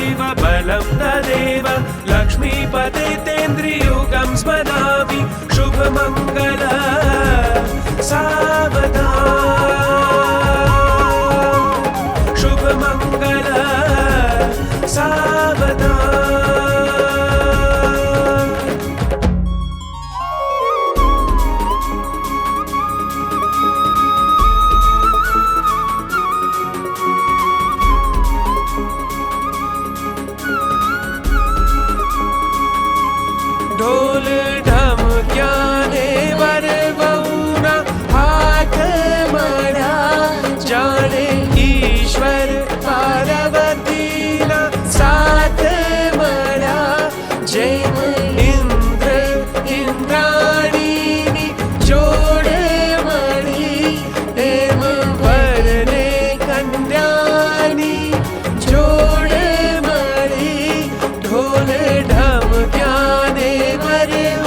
दैव बलं तदेव लक्ष्मीपते तेन्द्रियुगं स्मरामि शुभमङ्गल सावधान शुभमङ्गल सावधान। ढोल ढमक्याने बरवौना हाथ मढ़ा जाने ईश्वर पार्वती ना साथ मढ़ा जैन इंद्र इंद्राणी जोड़ मणि एम वरने कन्यानी जोड़ मणि ढोल ढमक्याने बरवौना